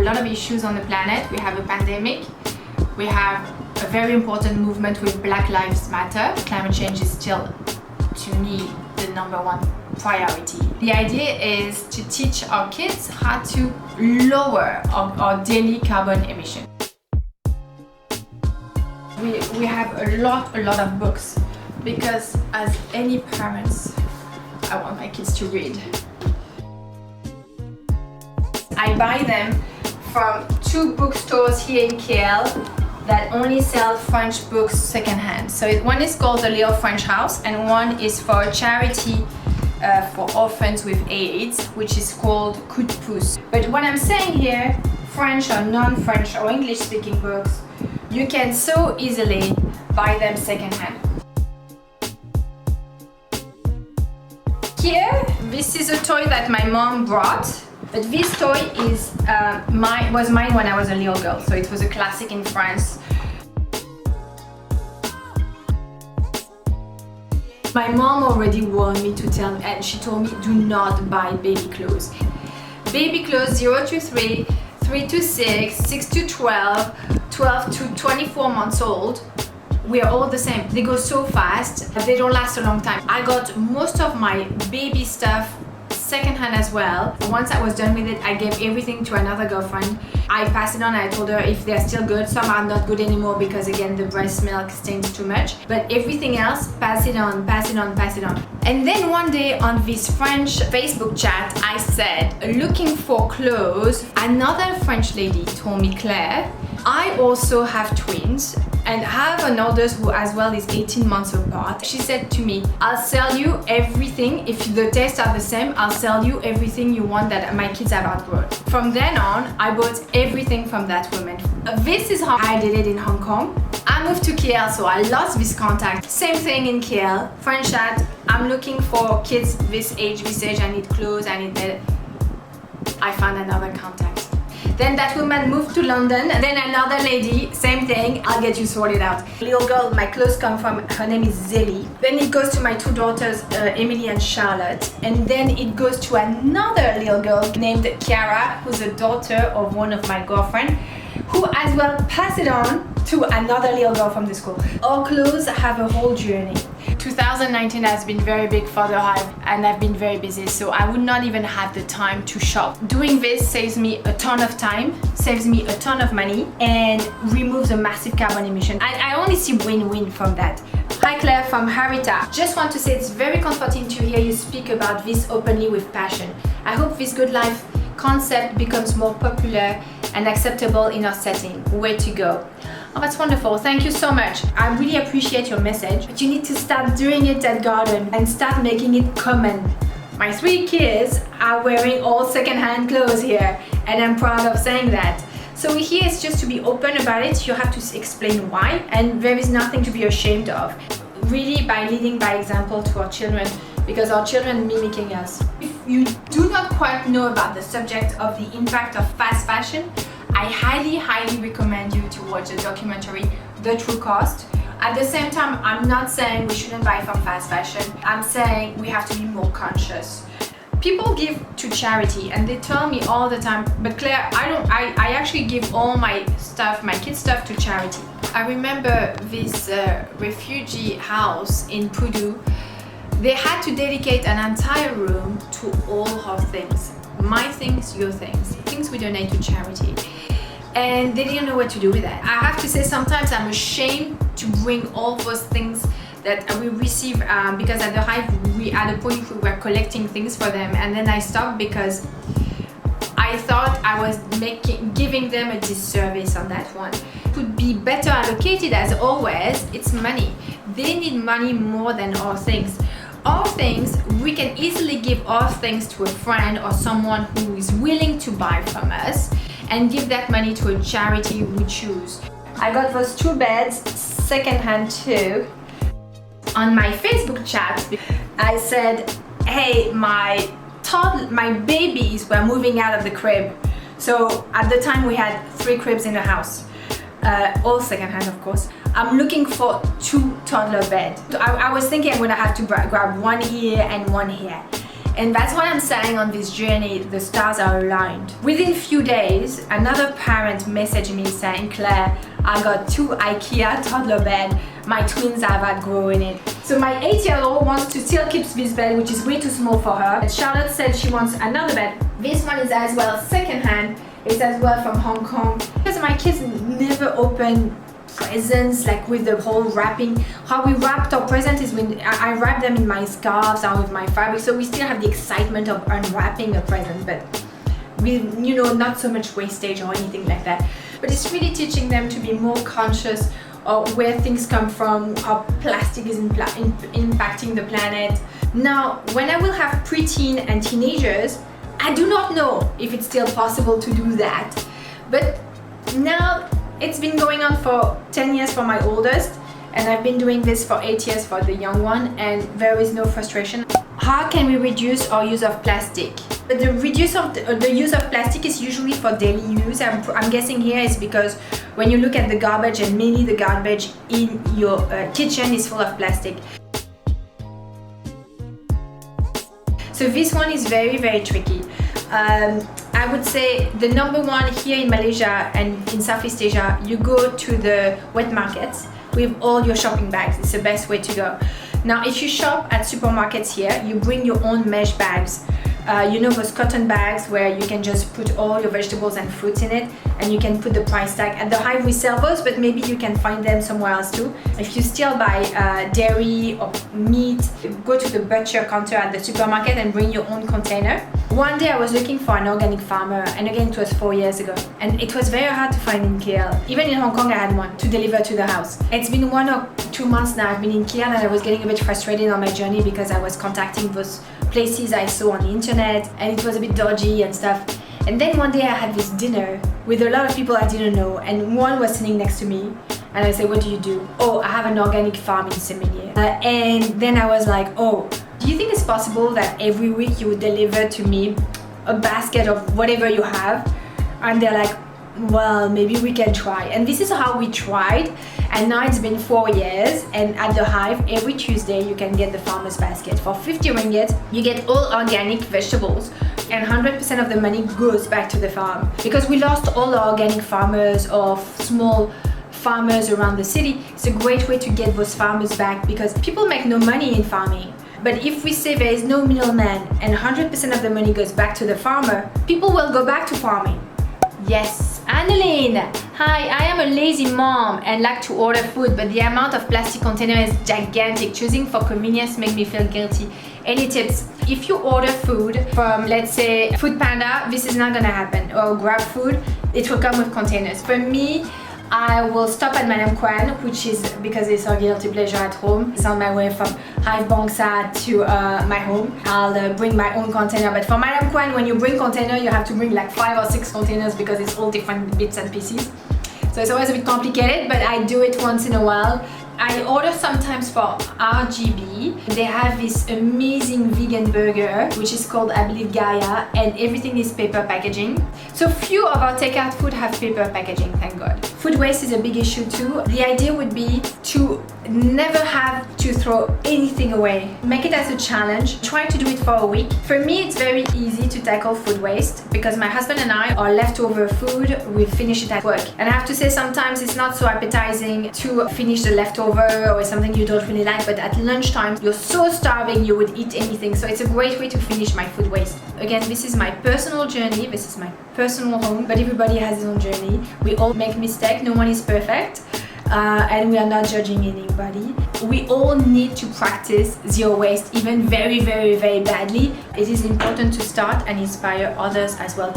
a lot of issues on the planet. We have a pandemic. We have a very important movement with Black Lives Matter. Climate change is still, to me, the #1 priority. The idea is to teach our kids how to lower our daily carbon emission. We have a lot of books because as any parents, I want my kids to read. I buy them from 2 bookstores here in KL that only sell French books secondhand. So one is called the Little French House and one is for a charity for orphans with AIDS, which is called Coup de Pouce. But what I'm saying here, French or non-French or English-speaking books, you can so easily buy them secondhand. Here, this is a toy that my mom brought, but this toy was mine when I was a little girl, so it was a classic in France. My mom already warned me to tell me, and she told me, do not buy baby clothes. Baby clothes 0 to 3, 3 to 6, 6 to 12, 12 to 24 months old, we are all the same. They go so fast, they don't last a long time. I got most of my baby stuff secondhand as well. Once I was done with it, I gave everything to another girlfriend. I passed it on, I told her if they're still good. Some are not good anymore because again, the breast milk stinks too much. But everything else, pass it on, pass it on, pass it on. And then one day on this French Facebook chat, I said, looking for clothes, another French lady told me, Claire, I also have twins and have an oldest who as well is 18 months apart. She said to me, I'll sell you everything. If the tastes are the same, I'll sell you everything you want that my kids have outgrown. From then on, I bought everything from that woman. This is how I did it in Hong Kong. I moved to KL, so I lost this contact. Same thing in KL. French chat, I'm looking for kids this age, I need clothes, I need that. I found another contact. Then that woman moved to London, then another lady, same thing, I'll get you sorted out. Little girl, my clothes come from, her name is Zélie. Then it goes to my 2 daughters, Emily and Charlotte. And then it goes to another little girl named Chiara, who's a daughter of one of my girlfriends, who as well pass it on to another little girl from the school. Our clothes have a whole journey. 2019 has been very big for the Hive and I've been very busy, so I would not even have the time to shop. Doing this saves me a ton of time, saves me a ton of money and removes a massive carbon emission. I only see win-win from that. Hi Claire from Harita. Just want to say it's very comforting to hear you speak about this openly with passion. I hope this good life concept becomes more popular and acceptable in our setting. Way to go. Oh, that's wonderful. Thank you so much. I really appreciate your message, but you need to start doing it at Garden and start making it common. My 3 kids are wearing all secondhand clothes here, and I'm proud of saying that. So here is just to be open about it. You have to explain why, and there is nothing to be ashamed of. Really by leading by example to our children, because our children mimicking us. If you do not quite know about the subject of the impact of fast fashion, I highly recommend you to watch the documentary The True Cost. At the same time, I'm not saying we shouldn't buy from fast fashion. I'm saying we have to be more conscious. People give to charity and they tell me all the time, but Claire, I actually give all my stuff, my kids' stuff to charity. I remember this refugee house in Pudu. They had to dedicate an entire room to all her things. My things, your things we donate to charity. And they didn't know what to do with that. I have to say sometimes I'm ashamed to bring all those things that we receive because at the Hive, at a point we were collecting things for them and then I stopped because I thought I was giving them a disservice on that one. It would be better allocated as always, it's money. They need money more than our things. Our things, we can easily give our things to a friend or someone who is willing to buy from us and give that money to a charity we choose. I got those 2 beds secondhand too. On my Facebook chat, I said, hey, my babies were moving out of the crib. So at the time we had 3 cribs in the house, all secondhand of course. I'm looking for 2 toddler beds. I was thinking I'm gonna have to grab one here and one here. And that's what I'm saying on this journey, the stars are aligned. Within few days, another parent messaged me saying, Claire, I got 2 IKEA toddler bed. My twins have outgrown it. So my 8-year-old wants to still keep this bed, which is way too small for her. And Charlotte said she wants another bed. This one is as well secondhand. It's as well from Hong Kong. Because my kids never open presents like with the whole wrapping. How we wrapped our present is when I wrap them in my scarves or with my fabric, so we still have the excitement of unwrapping a present, but with, you know, not so much wastage or anything like that. But it's really teaching them to be more conscious of where things come from, how plastic is impacting the planet. Now, when I will have preteen and teenagers, I do not know if it's still possible to do that, but now it's been going on for 10 years for my oldest, and I've been doing this for 8 years for the young one, and there is no frustration. How can we reduce our use of plastic? But the use of plastic is usually for daily use. I'm guessing here is because when you look at the garbage, and mainly the garbage in your kitchen is full of plastic. So this one is very, very tricky. I would say the number one here in Malaysia and in Southeast Asia, you go to the wet markets with all your shopping bags. It's the best way to go. Now, if you shop at supermarkets here, you bring your own mesh bags. You know those cotton bags where you can just put all your vegetables and fruits in it, and you can put the price tag. At the Hive we sell those, but maybe you can find them somewhere else too. If you still buy dairy or meat, go to the butcher counter at the supermarket and bring your own container. One day I was looking for an organic farmer, and again it was 4 years ago, and it was very hard to find in KL. Even in Hong Kong I had one to deliver to the house. It's been 1 or 2 months now I've been in KL, and I was getting a bit frustrated on my journey because I was contacting those places I saw on the internet, and it was a bit dodgy and stuff. And then one day I had this dinner with a lot of people I didn't know, and one was sitting next to me, and I said, what do you do? Oh, I have an organic farm in Seminye. And then I was like, oh, do you think it's possible that every week you would deliver to me a basket of whatever you have? And they're like, well, maybe we can try. And this is how we tried, and now it's been 4 years, and at the Hive every Tuesday you can get the farmer's basket. For 50 ringgit you get all organic vegetables, and 100% of the money goes back to the farm. Because we lost all the organic farmers or small farmers around the city, it's a great way to get those farmers back, because people make no money in farming. But if we say there is no middleman and 100% of the money goes back to the farmer, people will go back to farming. Yes, Anneline! Hi, I am a lazy mom and like to order food, but the amount of plastic container is gigantic. Choosing for convenience makes me feel guilty. Any tips? If you order food from, let's say, Food Panda, this is not gonna happen. Or Grab Food, it will come with containers. For me, I will stop at Madame Kwan, which is because it's our guilty pleasure at home. It's on my way from Hive Bang Sar to my home. I'll bring my own container, but for Madame Kwan, when you bring container, you have to bring like 5 or 6 containers because it's all different bits and pieces. So it's always a bit complicated, but I do it once in a while. I order sometimes for RGB. They have this amazing vegan burger, which is called, I believe, Gaia, and everything is paper packaging. So few of our takeout food have paper packaging, thank God. Food waste is a big issue too. The idea would be to never have to throw anything away. Make it as a challenge. Try to do it for a week. For me, it's very easy to tackle food waste because my husband and I are leftover food. We finish it at work. And I have to say, sometimes it's not so appetizing to finish the leftover or something you don't really like, but at lunchtime, you're so starving you would eat anything. So it's a great way to finish my food waste. Again, this is my personal journey. This is my personal home, but everybody has his own journey. We all make mistakes. No one is perfect. And we are not judging anybody. We all need to practice zero waste, even very, very, very badly. It is important to start and inspire others as well.